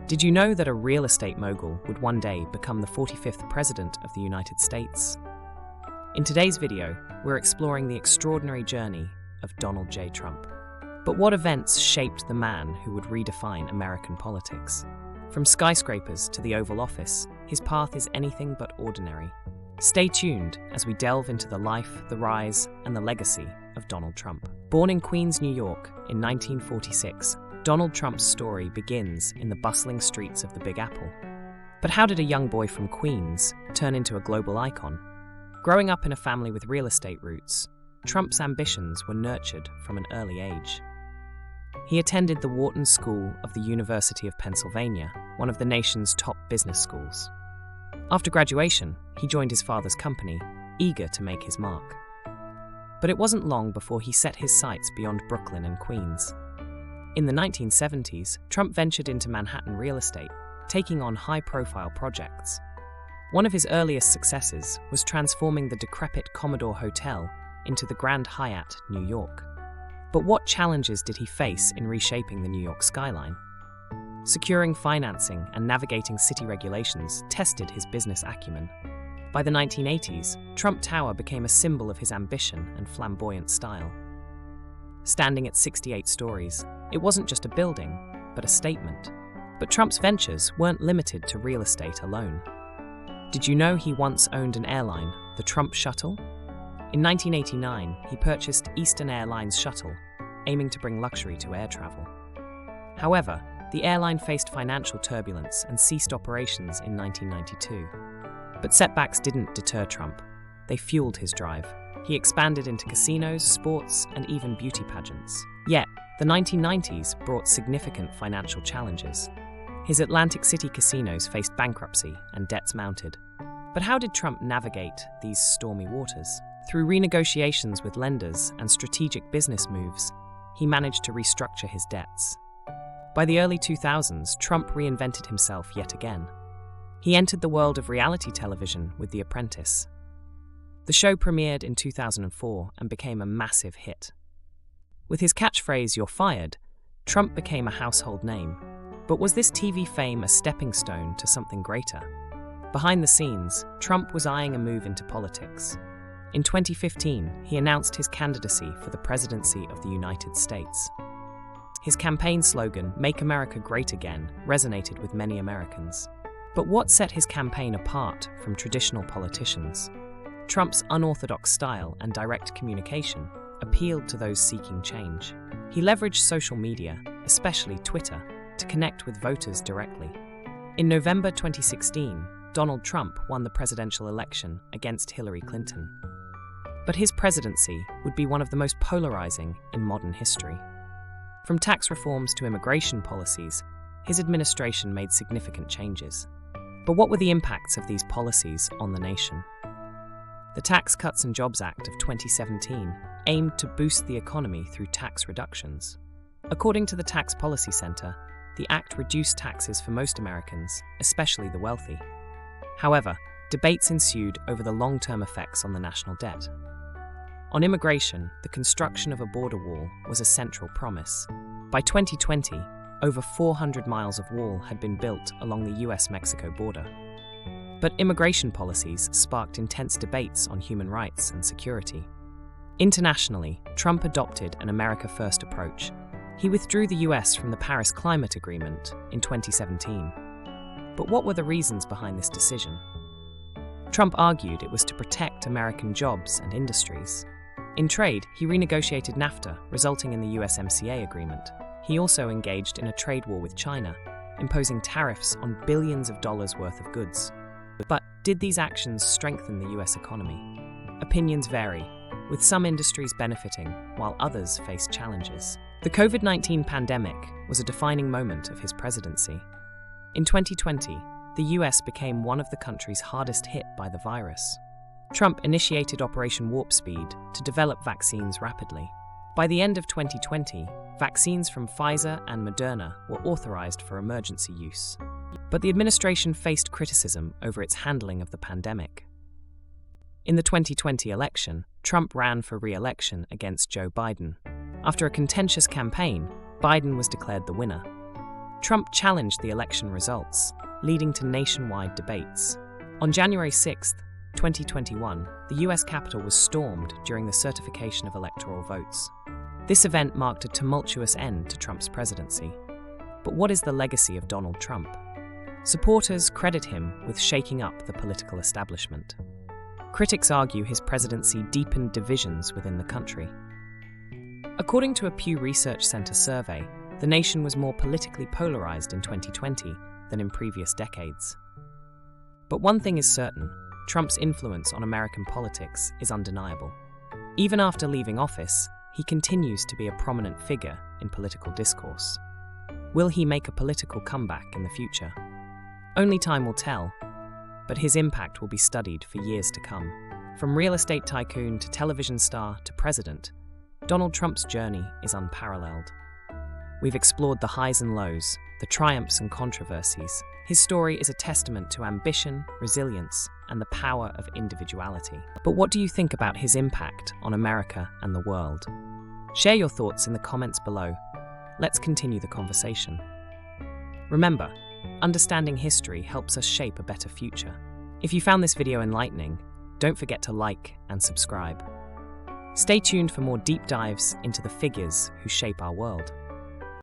Did you know that a real estate mogul would one day become the 45th President of the United States? In today's video, we're exploring the extraordinary journey of Donald J. Trump. But what events shaped the man who would redefine American politics? From skyscrapers to the Oval Office, his path is anything but ordinary. Stay tuned as we delve into the life, the rise, and the legacy of Donald Trump. Born in Queens, New York in 1946, Donald Trump's story begins in the bustling streets of the Big Apple. But how did a young boy from Queens turn into a global icon? Growing up in a family with real estate roots, Trump's ambitions were nurtured from an early age. He attended the Wharton School of the University of Pennsylvania, one of the nation's top business schools. After graduation, he joined his father's company, eager to make his mark. But it wasn't long before he set his sights beyond Brooklyn and Queens. In the 1970s, Trump ventured into Manhattan real estate, taking on high-profile projects. One of his earliest successes was transforming the decrepit Commodore Hotel into the Grand Hyatt, New York. But what challenges did he face in reshaping the New York skyline? Securing financing and navigating city regulations tested his business acumen. By the 1980s, Trump Tower became a symbol of his ambition and flamboyant style. Standing at 68 stories, it wasn't just a building, but a statement. But Trump's ventures weren't limited to real estate alone. Did you know he once owned an airline, the Trump Shuttle? In 1989, he purchased Eastern Airlines Shuttle, aiming to bring luxury to air travel. However, the airline faced financial turbulence and ceased operations in 1992. But setbacks didn't deter Trump. They fueled his drive. He expanded into casinos, sports, and even beauty pageants. Yet, the 1990s brought significant financial challenges. His Atlantic City casinos faced bankruptcy and debts mounted. But how did Trump navigate these stormy waters? Through renegotiations with lenders and strategic business moves, he managed to restructure his debts. By the early 2000s, Trump reinvented himself yet again. He entered the world of reality television with The Apprentice. The show premiered in 2004 and became a massive hit. With his catchphrase, "You're fired," Trump became a household name. But was this TV fame a stepping stone to something greater? Behind the scenes, Trump was eyeing a move into politics. In 2015, he announced his candidacy for the presidency of the United States. His campaign slogan, "Make America Great Again," resonated with many Americans. But what set his campaign apart from traditional politicians? Trump's unorthodox style and direct communication appealed to those seeking change. He leveraged social media, especially Twitter, to connect with voters directly. In November 2016, Donald Trump won the presidential election against Hillary Clinton. But his presidency would be one of the most polarizing in modern history. From tax reforms to immigration policies, his administration made significant changes. But what were the impacts of these policies on the nation? The Tax Cuts and Jobs Act of 2017 aimed to boost the economy through tax reductions. According to the Tax Policy Center, the act reduced taxes for most Americans, especially the wealthy. However, debates ensued over the long-term effects on the national debt. On immigration, the construction of a border wall was a central promise. By 2020, over 400 miles of wall had been built along the US-Mexico border. But immigration policies sparked intense debates on human rights and security. Internationally, Trump adopted an America First approach. He withdrew the US from the Paris Climate Agreement in 2017. But what were the reasons behind this decision? Trump argued it was to protect American jobs and industries. In trade, he renegotiated NAFTA, resulting in the USMCA agreement. He also engaged in a trade war with China, imposing tariffs on billions of dollars worth of goods. But did these actions strengthen the US economy? Opinions vary, with some industries benefiting while others faced challenges. The COVID-19 pandemic was a defining moment of his presidency. In 2020, the US became one of the countries hardest hit by the virus. Trump initiated Operation Warp Speed to develop vaccines rapidly. By the end of 2020, vaccines from Pfizer and Moderna were authorized for emergency use. But the administration faced criticism over its handling of the pandemic. In the 2020 election, Trump ran for re-election against Joe Biden. After a contentious campaign, Biden was declared the winner. Trump challenged the election results, leading to nationwide debates. On January 6, 2021, the US Capitol was stormed during the certification of electoral votes. This event marked a tumultuous end to Trump's presidency. But what is the legacy of Donald Trump? Supporters credit him with shaking up the political establishment. Critics argue his presidency deepened divisions within the country. According to a Pew Research Center survey, the nation was more politically polarized in 2020 than in previous decades. But one thing is certain: Trump's influence on American politics is undeniable. Even after leaving office, he continues to be a prominent figure in political discourse. Will he make a political comeback in the future? Only time will tell, but his impact will be studied for years to come. From real estate tycoon to television star to president, Donald Trump's journey is unparalleled. We've explored the highs and lows, the triumphs and controversies. His story is a testament to ambition, resilience, and the power of individuality. But what do you think about his impact on America and the world? Share your thoughts in the comments below. Let's continue the conversation. Remember, understanding history helps us shape a better future. If you found this video enlightening, don't forget to like and subscribe. Stay tuned for more deep dives into the figures who shape our world.